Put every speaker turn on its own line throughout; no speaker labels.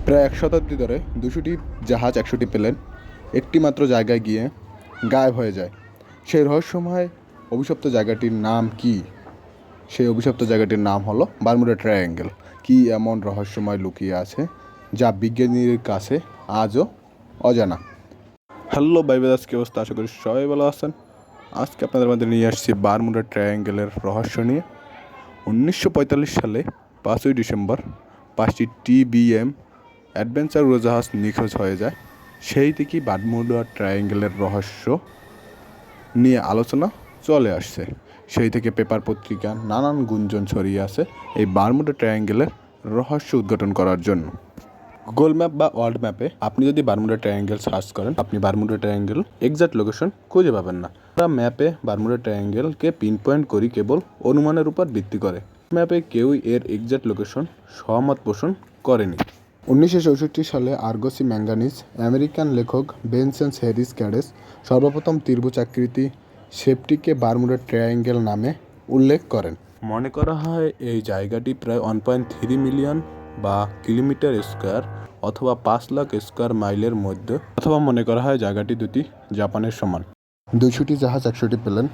প্রায় এক শতাব্দী ধরে 200টি জাহাজ 100টি প্লেন একটি মাত্র জায়গায় গিয়ে গায়েব হয়ে যায়। সেই রহস্যময় অভিশপ্ত জায়গাটির নাম কি? সেই অভিশপ্ত জায়গাটির নাম হলো বারমুডা ট্রায়াঙ্গেল। কি এমন রহস্যময় লুকিয়ে আছে যা বিজ্ঞানীর কাছে আজও অজানা? হ্যালো বাইবেদাস, কি অবস্থা? আশা করি সবাই ভালো আছেন। আজকে আপনাদের মধ্যে নিয়ে আসছি বারমুডা ট্রায়াঙ্গেলের রহস্য নিয়ে। 1945 সালে 5ই ডিসেম্বর 5টি TBM অ্যাডভেঞ্চার উড়োজাহাজ নিখোঁজ হয়ে যায়। সেই থেকেই বারমুডা ট্রায়াঙ্গেলের রহস্য নিয়ে আলোচনা চলে আসছে। সেই থেকে পেপার পত্রিকা নানান গুঞ্জন ছড়িয়ে আছে এই বারমুডা ট্রায়াঙ্গেলের রহস্য উদ্ঘাটন করার জন্য। গুগল ম্যাপ বা ওয়ার্ল্ড ম্যাপে আপনি যদি বারমুডা ট্রায়াঙ্গেল সার্চ করেন, আপনি বারমুডা ট্রায়াঙ্গেল এক্সাক্ট লোকেশন খুঁজে পাবেন না। আমরা ম্যাপে বারমুডা ট্রায়াঙ্গেলকে পিন পয়েন্ট করি কেবল অনুমানের উপর ভিত্তি করে। ম্যাপে কেউই এর এক্সাক্ট লোকেশন সহমত পোষণ করেনি। 1964 সালে আর্গসি ম্যাঙ্গানিজ আমেরিকান লেখক বেনসন হ্যারিস ক্যাডেস সর্বপ্রথম ত্রিভুজাকৃতি শেপটিকে বারমুডা ট্রায়াঙ্গেল নামে উল্লেখ করেন। মনে করা হয় এই জায়গাটি প্রায় 1.3 মিলিয়ন বা কিলোমিটার স্কোয়ার অথবা 5 লাখ স্কোয়ার মাইলের মধ্যে, অথবা মনে করা হয় জায়গাটি দুটি জাপানের সমান। 200টি জাহাজ 100টি প্লেন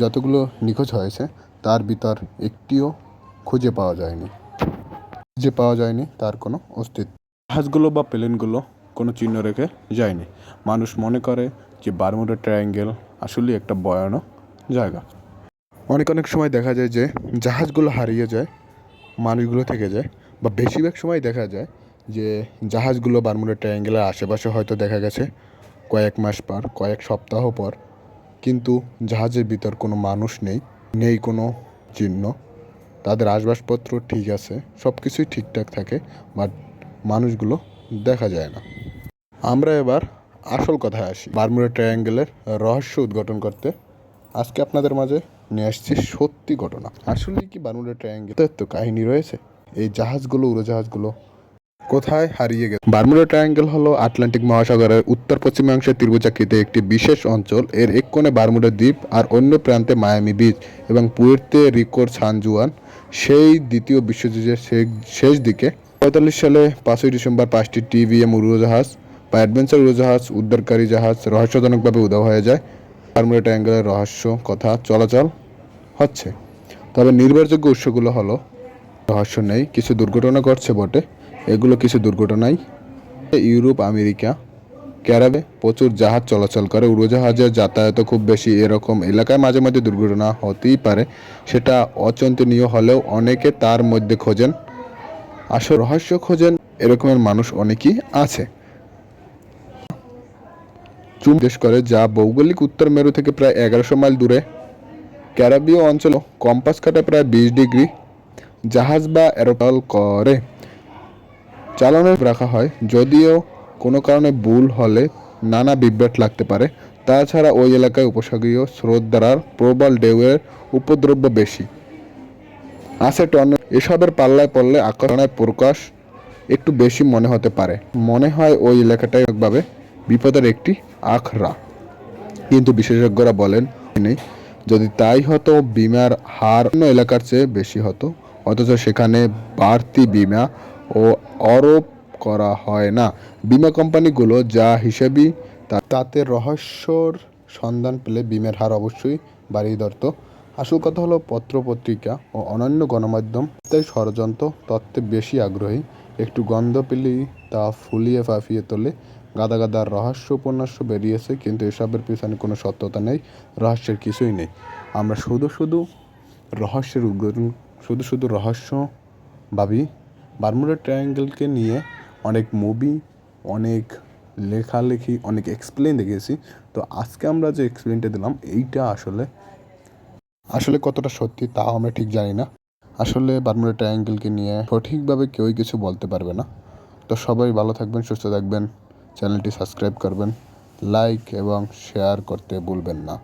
যতগুলো নিখোঁজ হয়েছে তার ভিতর একটিও খুঁজে পাওয়া যায়নি তার কোনো অস্তিত্ব। জাহাজগুলো বা প্লেনগুলো কোনো চিহ্ন রেখে যায়নি। মানুষ মনে করে যে বারমুডা ট্রায়াঙ্গেল আসলে একটা ভয়ানক জায়গা। অনেক সময় দেখা যায় যে জাহাজগুলো হারিয়ে যায়, মানুষগুলো থেকে যায়, বা বেশিরভাগ সময় দেখা যায় যে জাহাজগুলো বারমুডা ট্রায়াঙ্গেলের আশেপাশে হয়তো দেখা গেছে কয়েক মাস পর, কয়েক সপ্তাহ পর, কিন্তু জাহাজের ভিতর কোনো মানুষ নেই কোনো চিহ্ন। তাদের আসবাবপত্র ঠিক আছে, সব কিছুই ঠিকঠাক থাকে, বাট মানুষগুলো দেখা যায় না। আমরা এবার আসল কথায় আসি। বারমুডা ট্রায়াঙ্গেলের রহস্য উদ্ঘাটন করতে আজকে আপনাদের মাঝে নিয়ে আসছি সত্যি ঘটনা। আসলে কি বারমুডা ট্রায়াঙ্গেলের তো কাহিনী রয়েছে? এই জাহাজগুলো, উড়োজাহাজগুলো কোথায় হারিয়ে গেছে? বারমুডা ট্রায়াঙ্গেল হলো আটলান্টিক মহাসাগরের উত্তর পশ্চিমাংশে ত্রিভুজাকৃতি একটি বিশেষ অঞ্চল। এর এক কোণে বারমুডা দ্বীপ আর অন্য প্রান্তে মায়ামি বিচ এবং পুয়ের্তো রিকোর সান জুয়ান। সেই দ্বিতীয় বিশ্বযুদ্ধের শেষ দিকে 1945 সালে 5ই ডিসেম্বর 5টি TBM উড়োজাহাজ বা অ্যাডভেঞ্চার উড়োজাহাজ, উদ্ধারকারী জাহাজ রহস্যজনকভাবে উধাও হয়ে যায়। বারমুডা ট্রায়াঙ্গেলের রহস্য কথা চলাচল হচ্ছে, তবে নির্ভরযোগ্য উৎসগুলো হলো রহস্য নেই। কিছু দুর্ঘটনা ঘটছে বটে, এগুলো কিছু দুর্ঘটনাই। ইউরোপ, আমেরিকা, ক্যারিবে প্রচুর জাহাজ চলাচল করে, উড়োজাহাজের যাতায়াত খুব বেশি। এরকম এলাকায় মাঝে মাঝে দুর্ঘটনা হতেই পারে, সেটা অচিন্তনীয় হলেও অনেকে তার মধ্যে খোঁজেন আসল রহস্য খোঁজেন এরকমের মানুষ অনেকেই আছে। দেশ করে যা ভৌগোলিক উত্তর মেরু থেকে প্রায় 1100 মাইল দূরে। ক্যারিবীয় অঞ্চল কম্পাস কাটে প্রায় 20 ডিগ্রি। জাহাজ বা এরোপ্লেন করে চালানো রাখা হয়, যদিও কোনো কারণে ভুল হলে নানা বিভ্রাট লাগতে পারে। তাছাড়া ওই এলাকায় উপসাগরীয় স্রোত দ্বারা প্রবল ঢেউয়ের উপদ্রব বেশি আছে। এসবের পাল্লায় পড়লে আকর্ষণের প্রকাশ একটু বেশি মনে হতে পারে। মনে হয় ওই এলাকাটাই একভাবে বিপদের একটি আখড়া, কিন্তু বিশেষজ্ঞরা বলেন নেই। যদি তাই হতো, বিমার হার অন্য এলাকার চেয়ে বেশি হতো, অথচ সেখানে বাড়তি বিমা ও আরোপ করা হয় না। বিমা কোম্পানিগুলো যা হিসেবে তাতে রহস্যর সন্ধান পেলে বিমার হার অবশ্যই বাড়িয়ে ধরত। আসল কথা হলো পত্রপত্রিকা ও অন্যান্য গণমাধ্যম তাই ষড়যন্ত্র তত্ত্বে বেশি আগ্রহী। একটু গন্ধ পেলেই তা ফুলিয়ে ফাঁপিয়ে তোলে। গাদা রহস্য উপন্যাস বেরিয়েছে, কিন্তু এসবের পিছনে কোনো সত্যতা নেই, রহস্যের কিছুই নেই। আমরা শুধু রহস্য ভাবি। বারমুডা ট্রায়াঙ্গেলকে নিয়ে অনেক মুভি, অনেক লেখালেখি, অনেক এক্সপ্লেন দেখেছি। তো আজকে আমরা যে এক্সপ্লেনটা দিলাম, এইটা আসলে কতটা সত্যি তাও আমরা ঠিক জানি না। আসলে বারমুডা ট্রায়াঙ্গেলকে নিয়ে সঠিকভাবে কেউই কিছু বলতে পারবে না। তো সবাই ভালো থাকবেন, সুস্থ থাকবেন, চ্যানেলটি সাবস্ক্রাইব করবেন, লাইক এবং শেয়ার করতে ভুলবেন না।